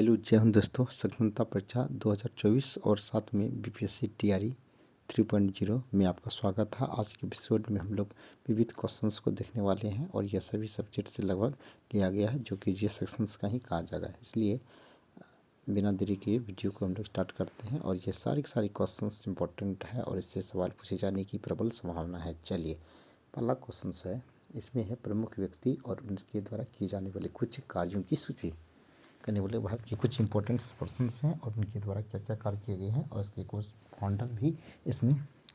Hello जय हिंद दोस्तों। स्वतंत्रता परीक्षा 2024 और साथ में बीपीएससी टीआरई 3.0 में आपका स्वागत है। आज के एपिसोड में हम लोग विविध क्वेश्चंस को देखने वाले हैं और यह सभी सब्जेक्ट से लगभग लिया गया है, जो कि ये सेक्शंस का ही कहा जाएगा। इसलिए बिना देरी के वीडियो को हम लोग स्टार्ट करते हैं और ये सारे क्वेश्चंस इंपॉर्टेंट है और इससे सवाल पूछे जाने की प्रबल संभावना है। चलिए, पहला क्वेश्चन है, इसमें है प्रमुख व्यक्ति और उनके द्वारा किए जाने वाले कुछ कार्यों की सूची। करने वाले भारत के कुछ इंपॉर्टेंट पर्सन्स हैं और उनके द्वारा क्या क्या कार्य किए गए हैं और इसके कुछ फाउंडर भी इसमें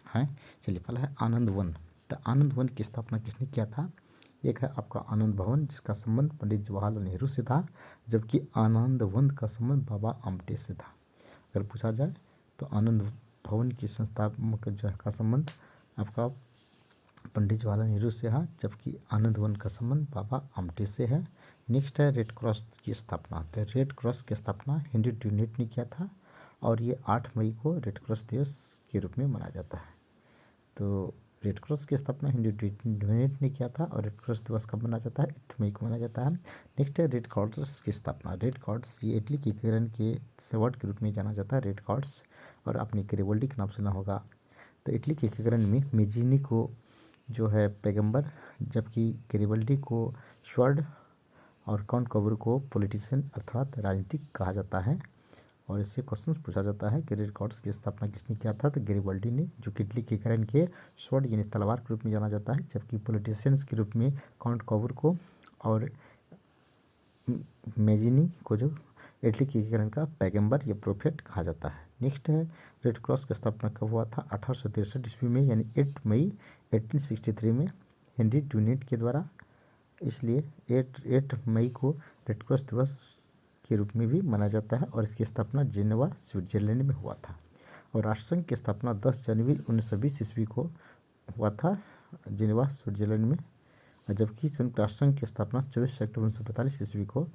हैं। चलिए, पहला है आनंद वन। तो आनंद वन की स्थापना किसने किया था? एक है आपका आनंद भवन, जिसका संबंध पंडित जवाहरलाल नेहरू से था, जबकि आनंद वन का संबंध बाबा आमटे से था। अगर पूछा जाए तो आनंद भवन की संस्थापक जो का संबंध आपका पंडित जवाहरलाल नेहरू से है, जबकि आनंद वन का संबंध बाबा आमटे से है। नेक्स्ट है रेड क्रॉस की स्थापना। तो रेड क्रॉस की स्थापना हेनरी ड्यूनेट ने किया था और ये 8 मई को रेड क्रॉस दिवस के रूप में मनाया जाता है। तो रेड क्रॉस की स्थापना हेनरी ड्यूनेट ने किया था और रेड क्रॉस दिवस कब मनाया जाता है? 8 मई को मनाया जाता है। नेक्स्ट है रेड क्रॉस की स्थापना। रेड क्रॉस ये इटली के किरण के सेवर्ड के रूप में जाना जाता है रेड क्रॉस, और आपने गैरिबल्डी का नाम सुना होगा। तो इटली के किरण में मेजिनी को जो है पैगंबर, जबकि गैरिबल्डी को स्वॉर्ड और काउंट कॉबूर को पॉलिटिशियन अर्थात राजनीतिक कहा जाता है। और इससे क्वेश्चन पूछा जाता है कि रेड क्रॉस की स्थापना किसने किया था? तो गैरिबल्डी ने, जो कि इटली के किरण के स्वॉर्ड यानी तलवार के रूप में जाना जाता है, जबकि पॉलिटिशियंस के रूप में काउंट कॉबूर को और मेजिनी को जो इटली के किरण का पैगंबर या प्रोफेट कहा जाता है। नेक्स्ट है रेड क्रॉस की स्थापना कब हुआ था? 1863 ईस्वी में, यानी 8 मई 1863 में हेनरी ड्यूनेट के द्वारा। इसलिए 8 मई को रेड क्रॉस दिवस के रूप में भी मनाया जाता है और इसकी स्थापना जेनेवा स्विट्जरलैंड में हुआ था। और राष्ट्रसंघ की स्थापना 10 जनवरी 1920 ईस्वी को हुआ था जेनेवा स्विट्जरलैंड में, जबकि संयुक्त राष्ट्रसंघ की स्थापना 24 अक्टूबर 1945 ईस्वी को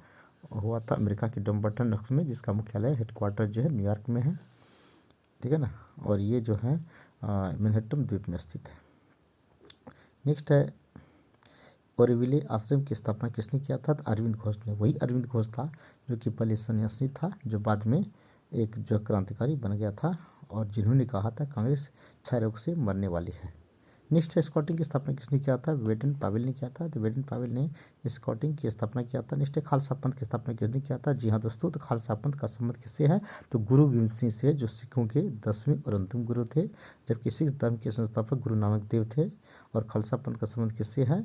हुआ था अमेरिका के डम्बर्टन नगर में, जिसका मुख्यालय हेडक्वार्टर जो है न्यूयॉर्क में है। ठीक है ना, और ये जो है मैनहट्टन द्वीप में स्थित है। नेक्स्ट है ओरोविले आश्रम की स्थापना किसने किया था? तो अरविंद घोष ने। वही अरविंद घोष था जो कि पहले सन्यासी था, जो बाद में एक जो क्रांतिकारी बन गया था और जिन्होंने कहा था कांग्रेस क्षय रोग से मरने वाली है। नेक्स्ट है स्कॉटिंग की स्थापना किसने किया था? वेडन पावेल ने किया था। तो वेडन पावेल ने स्कॉटिंग की स्थापना किया था। नेक्स्ट है खालसा पंथ की स्थापना किसने किया था? जी हाँ दोस्तों, तो खालसा पंथ का संबंध किससे है? तो गुरु गोविंद सिंह से, जो सिखों के 10वें और अंतिम गुरु थे, जबकि सिख धर्म के संस्थापक गुरु नानक देव थे। और खालसा पंथ का संबंध किससे है?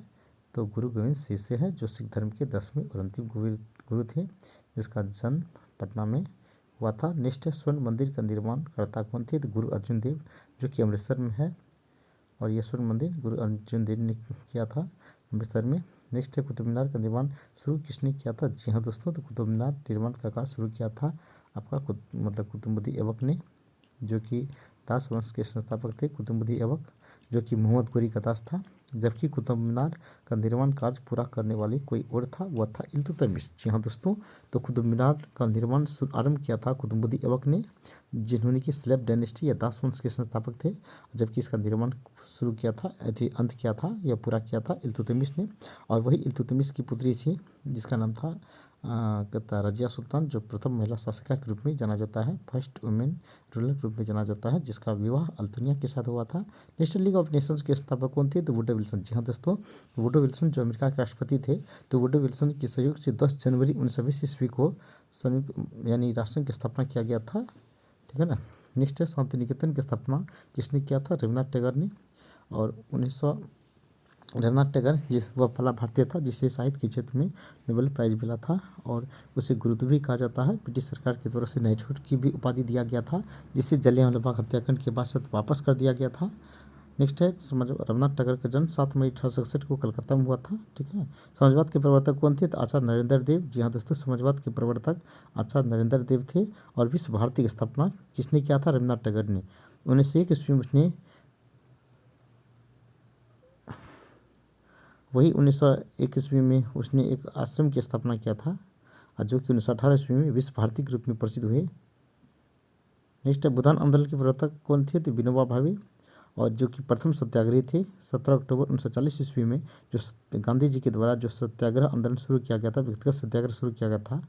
तो गुरु गोविंद सिंह से है, जो सिख धर्म के 10वें और अंतिम गुरु थे, जिसका जन्म पटना में हुआ था। नेक्स्ट है स्वर्ण मंदिर का निर्माण करता कौन थे? तो गुरु अर्जुन देव, जो कि अमृतसर में है, और यह स्वर्ण मंदिर गुरु अर्जुन देव ने किया था अमृतसर में। नेक्स्ट है कुतुब मीनार का निर्माण शुरू किसने किया था? जी हाँ दोस्तों, तो कुतुब मीनार निर्माण का कार्य शुरू किया था आपका कुतुबुद्दीन ऐबक ने, जो कि दास वंश के संस्थापक थे। कुतुबुद्दीन ऐबक, जो कि मोहम्मद गोरी का दास था, जबकि कुतुब मीनार का निर्माण कार्य पूरा करने वाली कोई और था, वह था इल्तुतमिश। जी हाँ दोस्तों, तो कुतुब मीनार का निर्माण आरंभ किया था कुतुबुद्दीन ऐबक ने, जिन्होंने कि स्लेव डायनेस्टी या दास वंश के संस्थापक थे, जबकि इसका निर्माण शुरू किया था, अंत किया था या पूरा किया था इल्तुतमिश ने। और वही इल्तुतमिश की पुत्री थी, जिसका नाम था रजिया सुल्तान, जो प्रथम महिला शासिका के रूप में जाना जाता है, फर्स्ट वुमेन रूलर के रूप में जाना जाता है, जिसका विवाह अल्तुनिया के साथ हुआ था। नेशनल लीग ऑफ नेशंस के स्थापक कौन थे? तो वुडरो विल्सन। जी हाँ दोस्तों, वुडरो विल्सन जो अमेरिका के राष्ट्रपति थे, तो वुडरो विल्सन के सहयोग से 10 जनवरी 1920 ईस्वी को संयुक्त यानी राष्ट्रसंघ की स्थापना किया गया था। ठीक है ना। नेक्स्ट है शांति निकेतन की स्थापना किसने किया था? रविन्द्रनाथ टैगोर ने। और रविन्द्रनाथ टैगोर ये वह पहला भारतीय था जिसे साहित्य के क्षेत्र में नोबेल प्राइज मिला था, और उसे गुरुदेव भी कहा जाता है। ब्रिटिश सरकार की तरफ से नाइटहुड की भी उपाधि दिया गया था, जिसे जलियांवाला बाग हत्याकांड के बाद वापस कर दिया गया था। नेक्स्ट है रविन्द्रनाथ टैगोर का जन्म 7 मई 1867 को कलकत्ता में हुआ था। ठीक है। समाजवाद के प्रवर्तक कौन थे? तो आचार्य नरेंद्र देव। जी हाँ दोस्तों, समाजवाद के प्रवर्तक आचार्य नरेंद्र देव थे। और विश्व भारती की स्थापना किसने किया था? रविन्द्रनाथ टैगोर ने। 1901 ईस्वी में उसने वही 1901 ईस्वी में उसने एक आश्रम की स्थापना किया था, जो कि 1918 ईस्वी में विश्व भारती के रूप में प्रसिद्ध हुए। नेक्स्ट है भूदान आंदोलन के प्रवर्तक कौन थे? तो विनोबा भावे। और जो कि प्रथम सत्याग्रही थे 17 अक्टूबर 1940 ईस्वी में, जो गांधी जी के द्वारा जो सत्याग्रह आंदोलन शुरू किया गया था, व्यक्तिगत सत्याग्रह शुरू किया गया था,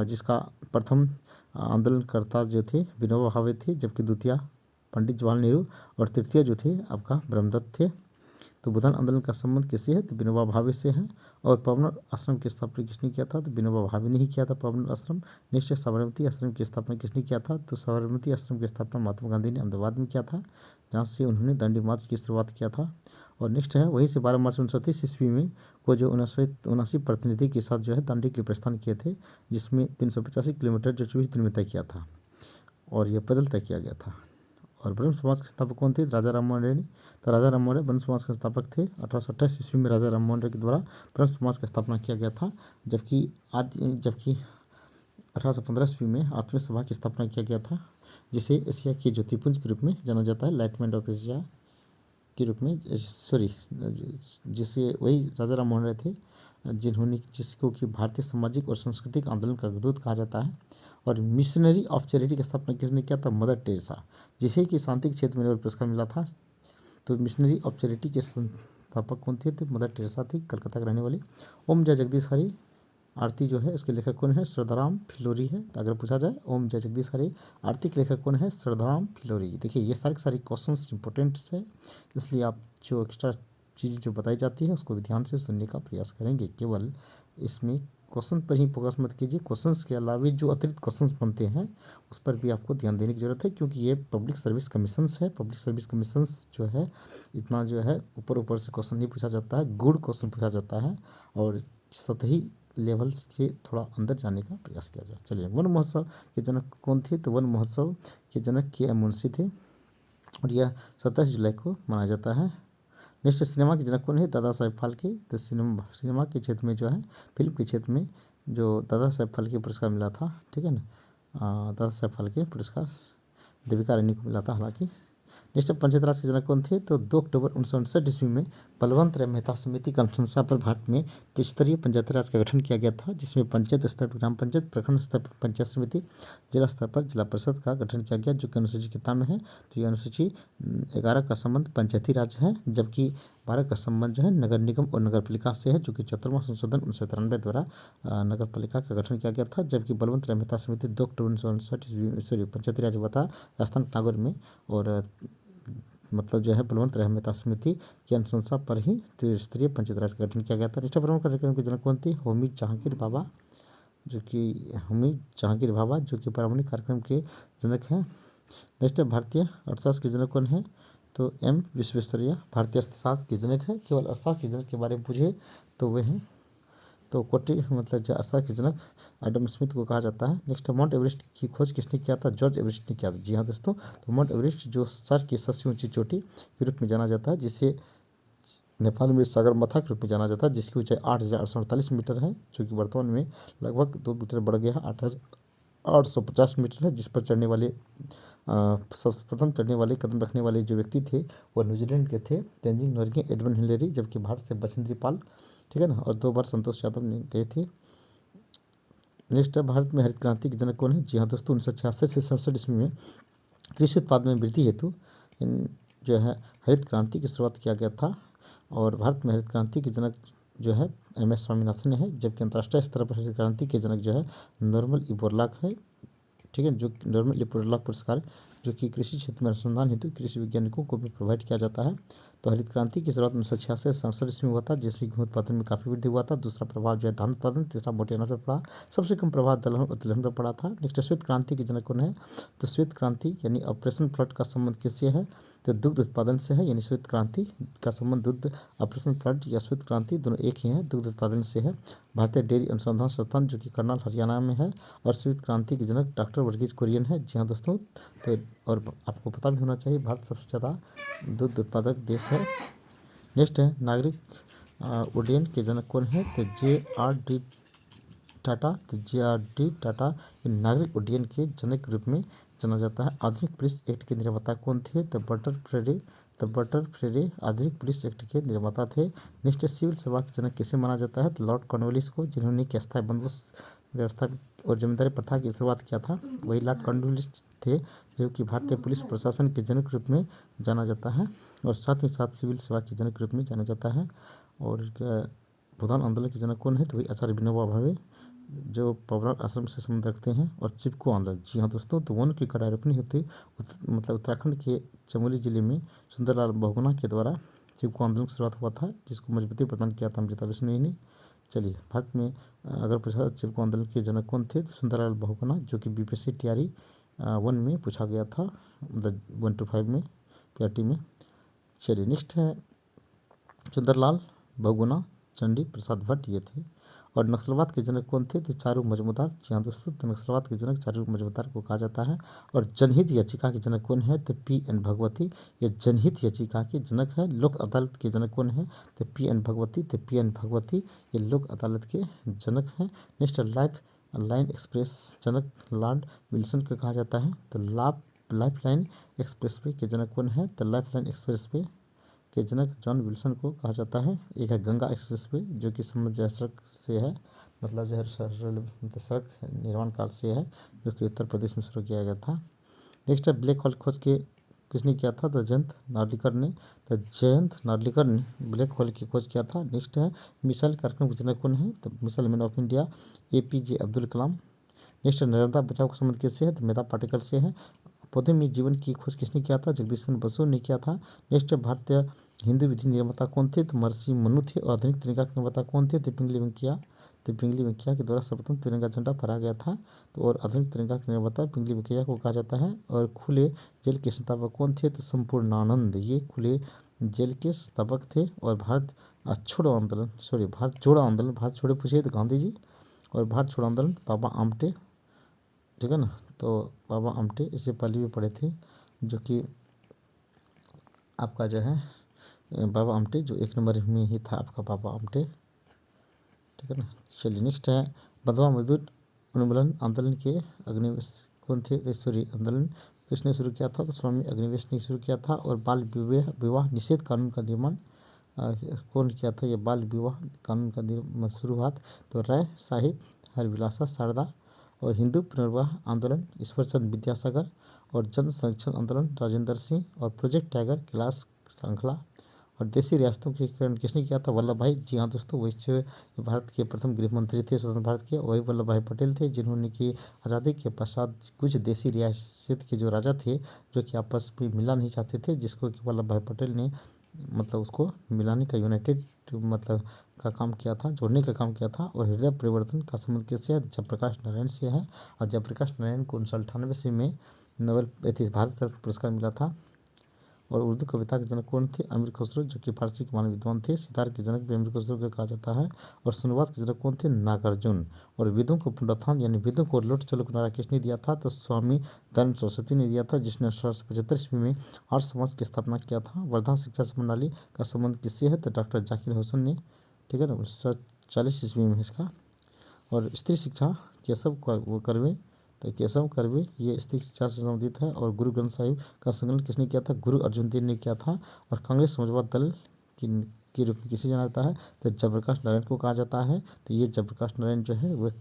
जिसका प्रथम आंदोलनकर्ता जो थे विनोबा भावे थे, जबकि द्वितीय पंडित जवाहरलाल नेहरू और तृतीय जो थे आपका ब्रह्मदत्त थे। तो बुधान आंदोलन का संबंध किससे है? तो विनोबा भावे से है। और पवनर आश्रम की स्थापना किसने किया था? तो विनोबा भावे ने ही किया था पवनर आश्रम। नेक्स्ट है साबरमती आश्रम की स्थापना किसने किया था? तो साबरमती आश्रम की स्थापना महात्मा गांधी ने अहमदाबाद में किया था, जहाँ से उन्होंने दांडी मार्च की शुरुआत किया था। और नेक्स्ट है वहीं से 12 मार्च 1930 ईस्वी में वो जो 79 प्रतिनिधि के साथ जो है दांडी के लिए प्रस्थान किए थे, जिसमें 385 किलोमीटर जो 24 दिन में तय किया था, और यह पैदल तय किया गया था। और ब्रह्म समाज के स्थापक कौन थे? राजा राम मोहन राय ने। तो राजा राम मोहन राय ब्रह्म समाज के स्थापक थे। 1828 ईस्वी में राजा राम मोहन राय के द्वारा ब्रह्म समाज की स्थापना किया गया था, जबकि 1815 ईस्वी में आत्मीय सभा की स्थापना किया गया था, जिसे एशिया के ज्योतिपुंज के रूप में जाना जाता है, लाइटमेंट ऑफ एशिया के रूप में, जिसे वही राजा राम मोहन राय थे जिसको कि भारतीय सामाजिक और सांस्कृतिक आंदोलन का दूत कहा जाता है। और मिशनरी ऑफ चैरिटी की स्थापना किसने किया था? मदर टेरेसा, जिसे कि शांति के क्षेत्र में नोबेल पुरस्कार मिला था। तो मिशनरी ऑफ चैरिटी के संस्थापक कौन थे? तो मदर टेरेसा थी, कलकत्ता के रहने वाली। ओम जय जगदीश हरि आरती जो है उसके लेखक कौन है? श्रद्धाराम फिलोरी है। तो अगर पूछा जाए ओम जय जगदीश हरि आरती के लेखक कौन है? श्रद्धाराम फिलोरी। देखिए ये सारे के सारे क्वेश्चन इंपॉर्टेंट है, इसलिए आप जो एक्स्ट्रा चीज़ जो बताई जाती है उसको भी ध्यान से सुनने का प्रयास करेंगे। केवल इसमें क्वेश्चन पर ही फोकस मत कीजिए, क्वेश्चंस के अलावा जो अतिरिक्त क्वेश्चंस बनते हैं उस पर भी आपको ध्यान देने की जरूरत है, क्योंकि ये पब्लिक सर्विस कमीशंस है। पब्लिक सर्विस कमीशंस जो है इतना जो है ऊपर ऊपर से क्वेश्चन नहीं पूछा जाता है, गुड क्वेश्चन पूछा जाता है, और सतही लेवल्स के थोड़ा अंदर जाने का प्रयास किया जाए। चलिए, वन महोत्सव के जनक कौन थे? तो वन महोत्सव के जनक के.एम. मुंशी थे, और यह 27 जुलाई को मनाया जाता है। नेक्स्ट सिनेमा के जनक कौन है? दादा साहेब फाल्के। तो सिनेमा के क्षेत्र में जो है, फिल्म के क्षेत्र में जो दादा साहेब फाल्के पुरस्कार मिला था, ठीक है ना, दादा साहेब फाल्के पुरस्कार देविका रानी को मिला था हालांकि। नेक्स्ट पंचायत राज के जनक कौन थे? तो 2 अक्टूबर 1959 ईस्वी में बलवंत राय मेहता समिति की अनुशंसा पर भारत में त्रिस्तरीय पंचायत राज का गठन किया गया था, जिसमें पंचायत स्तर पर ग्राम पंचायत, प्रखंड स्तर पर पंचायत समिति, जिला स्तर पर जिला परिषद का गठन किया गया, जो कि अनुसूची किताब में है। तो ये अनुसूची 11 का संबंध पंचायती राज है, जबकि 12 का संबंध जो है नगर निगम और नगर पालिका से है, जो कि 74वां संशोधन 1993 द्वारा नगर पालिका का गठन किया गया था। जबकि बलवंत राय मेहता समिति 2 अक्टूबर 1959 पंचायती राज हुआ था राजस्थान नागौर में, और मतलब जो है बलवंत राय मेहता समिति की अनुशंसा पर ही त्रिस्तरीय पंचायत राज का गठन किया गया था। नेक्स्ट प्रमुख कार्यक्रम के जनक कौन थे? होमी जहांगीर भाभा, जो कि प्रारंभिक कार्यक्रम के जनक हैं। नेक्स्ट भारतीय अर्थशास्त्र के जनक कौन है? तो एम विश्वेश्वरैया भारतीय अर्थशास्त्र के जनक है। केवल अर्थशास्त्र के जनक के बारे में पूछे तो वे हैं, तो कोटि मतलब जो अर्थशास्त्र के जनक एडम स्मिथ को कहा जाता है। नेक्स्ट माउंट एवरेस्ट की खोज किसने किया था? जॉर्ज एवरेस्ट ने किया था। जी हाँ दोस्तों, तो माउंट एवरेस्ट जो संसार की सबसे ऊंची चोटी के रूप में जाना जाता है, जिसे नेपाल में सगरमाथा के रूप में जाना जाता है, जिसकी ऊंचाई 8,848 मीटर है, जो कि वर्तमान में लगभग 2 मीटर बढ़ गया है, 850 मीटर है, जिस पर चढ़ने वाले सर्वप्रथम चढ़ने वाले कदम रखने वाले जो व्यक्ति थे वो न्यूजीलैंड के थे, तेंजिंग नोर्गे, एडमंड हिलेरी, जबकि भारत से बछेंद्री पाल, ठीक है ना, और 2 बार संतोष यादव ने गए थे। नेक्स्ट है भारत में हरित क्रांति के जनक कौन है? जी हाँ दोस्तों, 1966 से 67 ईस्वी में कृषि उत्पाद में वृद्धि हेतु जो है हरित क्रांति की शुरुआत किया गया था, और भारत में हरित क्रांति के जनक जो है एम.एस. स्वामीनाथन है, जबकि अंतर्राष्ट्रीय स्तर पर हरित क्रांति के जनक जो है नॉर्मन ई बोरलॉग है, ठीक है, जो नॉर्मन ई बोरलॉग पुरस्कार जो कि कृषि क्षेत्र में अनुसंधान हेतु कृषि वैज्ञानिकों को भी प्रोवाइड किया जाता है। तो हरित क्रांति की शुरुआत 1966 से 67 ईस्वी में हुआ था, जिससे गेहूं उत्पादन में काफ़ी वृद्धि हुआ था। दूसरा प्रभाव जो है धान उत्पादन, तीसरा मोटे अनाज पर पड़ा, सबसे कम प्रभाव दलहन पर पड़ा था। नेक्स्ट श्वेत क्रांति के जनक कौन है? तो श्वेत क्रांति यानी ऑपरेशन फ्लड का संबंध किससे है? तो दुग्ध उत्पादन से है, यानी श्वेत क्रांति का संबंध दुग्ध, ऑपरेशन फ्लड या श्वेत क्रांति दोनों एक ही हैं, दुग्ध उत्पादन से है। भारतीय डेयरी अनुसंधान संस्थान जो कि करनाल हरियाणा में है, और श्वेत क्रांति के जनक डॉक्टर वर्गीज कुरियन है। जी हाँ दोस्तों, तो और आपको पता भी होना चाहिए भारत सबसे ज़्यादा दूध उत्पादक देश है। नेक्स्ट है नागरिक उड्डयन के जनक कौन है? तो जे.आर.डी. टाटा। तो जे.आर.डी. टाटा नागरिक उड्डयन के जनक के रूप में जाना जाता है। आधुनिक पुलिस एक्ट के निर्माता कौन थे? तो बटर फ्रेरे आधुनिक पुलिस एक्ट के निर्माता थे। नेक्स्ट सिविल सेवा के जनक किसे माना जाता है? तो लॉर्ड कॉर्नवालिस को, जिन्होंने कि स्थायी बंदोबस्त व्यवस्था और जमींदारी प्रथा की शुरुआत किया था। वही लॉर्ड कॉर्नवालिस थे, जो कि भारतीय पुलिस प्रशासन के जनक रूप में जाना जाता है और साथ ही साथ सिविल सेवा के जनक रूप में जाना जाता है। और भूदान आंदोलन के जनक कौन है, तो वही आचार्य विनोबा भावे, जो पवरार आश्रम से संबंध रखते हैं। और चिपको आंदोलन, जी हाँ दोस्तों, तो वन की कटाई रोकनी होती मतलब उत्तराखंड के चमोली जिले में सुंदरलाल बहुगुणा के द्वारा चिपको आंदोलन की शुरुआत हुआ था, जिसको मजबूती प्रदान किया था अमृता बिश्नोई ने। चलिए, भारत में अगर पूछा चिपको आंदोलन के जनक कौन थे, तो सुंदरलाल बहुगुणा, जो कि बीपीएससी तैयारी 1 में पूछा गया था, मतलब 1 to 5 में, पीआरटी में। चलिए, नेक्स्ट है सुंदरलाल बहुगुणा, चंडी प्रसाद भट्ट, ये थे। और नक्सलवाद के जनक कौन थे, तो चारू मजूमदार, जी हाँ दोस्तों, तो नक्सलवाद के जनक चारू मजूमदार को कहा जाता है। और जनहित याचिका के जनक कौन है, तो पी.एन. भगवती, ये जनहित याचिका के जनक है। लोक अदालत के जनक कौन है, तो पी.एन. भगवती, तो पी.एन. भगवती ये लोक अदालत के जनक हैं। नेक्स्ट लाइफ लाइन एक्सप्रेस जनक लॉर्ड विल्सन को कहा जाता है, तो लाइफ लाइन एक्सप्रेस वे के जनक कौन है, तो लाइफ लाइन एक्सप्रेस वे के जनक जॉन विल्सन को कहा जाता है। एक है गंगा एक्सप्रेस वे, जो कि समुद्र सड़क से है, मतलब जो है सड़क निर्माण कार्य से है, जो कि उत्तर प्रदेश में शुरू किया गया था। नेक्स्ट है ब्लैक होल खोज के किसने किया था, तो जयंत नार्लिकर ने, तो जयंत नार्लिकर ने ब्लैक होल की खोज किया था। नेक्स्ट है मिसाइल कार्यक्रम के जनक कौन है, तो missile man of India APJ Abdul Kalam. Next Narmada बचाव का संबंध किससे है, तो मेधा पाटेकर से है। पौधे में जीवन की खोज किसने किया था, जगदीश चंद्र बसु ने किया था। नेक्स्ट भारतीय हिंदू विधि निर्माता कौन थे, तो महर्षि मनु थे। और आधुनिक तिरंगा के निर्माता कौन थे, तो पिंगली वेंकैया, तो पिंगली वेंकैया के द्वारा सर्वप्रथम तिरंगा झंडा फहराया गया था। तो और आधुनिक तिरंगा के निर्माता पिंगली वेंकैया को कहा जाता है। और खुले जेल के संस्थापक कौन थे, तो संपूर्णानंद, ये खुले जेल के संस्थापक थे। और भारत छोड़ो आंदोलन, भारत जोड़ो आंदोलन, भारत छोड़ो पूछिए तो गांधी जी। और भारत छोड़ो आंदोलन बाबा आमटे, ठीक है ना, तो बाबा आमटे इससे पहले भी पढ़े थे, जो कि आपका जो है बाबा आमटे, जो 1 नंबर में ही था आपका बाबा आमटे, ठीक है ना। चलिए, नेक्स्ट है बंधुआ मजदूर उन्मूलन आंदोलन के अग्निवेश कौन थे, आंदोलन किसने शुरू किया था, तो स्वामी अग्निवेश ने शुरू किया था। और बाल विवाह निषेध कानून का निर्माण कौन किया था, ये बाल विवाह कानून का शुरुआत, तो राय साहिब हरविलासा शारदा। और हिंदू पुनर्विवाह आंदोलन ईश्वरचंद विद्यासागर। और जन संरक्षण आंदोलन राजेंद्र सिंह। और प्रोजेक्ट टाइगर कैलाश श्रृंखला। और देशी रियासतों के एकीकरण किसने किया था, वल्लभ भाई, जी हाँ दोस्तों, वही भारत के प्रथम गृह मंत्री थे स्वतंत्र भारत के, वही वल्लभ भाई पटेल थे, जिन्होंने कि आज़ादी के पश्चात कुछ देशी रियासत के जो राजा थे, जो कि आपस में मिलना नहीं चाहते थे, जिसको कि वल्लभ भाई पटेल ने मतलब उसको मिलाने का यूनाइटेड मतलब का काम किया था, जोड़ने का काम किया था। और हृदय परिवर्तन का संबंध किससे है, जयप्रकाश नारायण से है। और जयप्रकाश नारायण को 1998 में नोबेल भारत रत्न पुरस्कार मिला था। और उर्दू कविता के जनक कौन थे, अमीर खुसरो, जो कि फारसी के महान विद्वान थे। सितार के जनक भी अमीर खुसरो को कहा जाता है। और सुनवाद के जनक कौन थे, नागार्जुन। और वेदों को पुनरुत्थान यानी वेदों को लौट चलो नारा किसने दिया था, तो स्वामी दयानंद सरस्वती ने दिया था, जिसने 1875 ईस्वी में आर्य समाज की स्थापना किया था। वर्धा शिक्षा प्रणाली का संबंध किससे है, तो डॉक्टर जाकिर हुसैन ने, ठीक है ना, 1940 ईस्वी में इसका। और स्त्री शिक्षा केशव कर्वे, तो केशव कर्वे ये स्त्री शिक्षा से संबंधित है। और गुरु ग्रंथ साहिब का संकलन किसने किया था, गुरु अर्जुन देव ने किया था। और कांग्रेस समाजवाद दल के रूप में किसे जाना जाता है, तो जयप्रकाश नारायण को कहा जाता है। तो ये जयप्रकाश नारायण जो है वह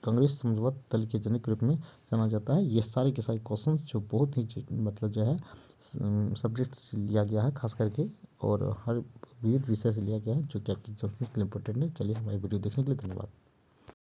कांग्रेस समाजवाद दल के जनक के रूप में जाना जाता है। ये सारे के सारे क्वेश्चन जो बहुत ही मतलब जो है सब्जेक्ट से लिया गया है खास करके, और हर विविध विषय से लिया गया है, जो कि आपकी एग्जाम के लिए इंपॉर्टेंट है। चलिए, हमारी वीडियो देखने के लिए धन्यवाद।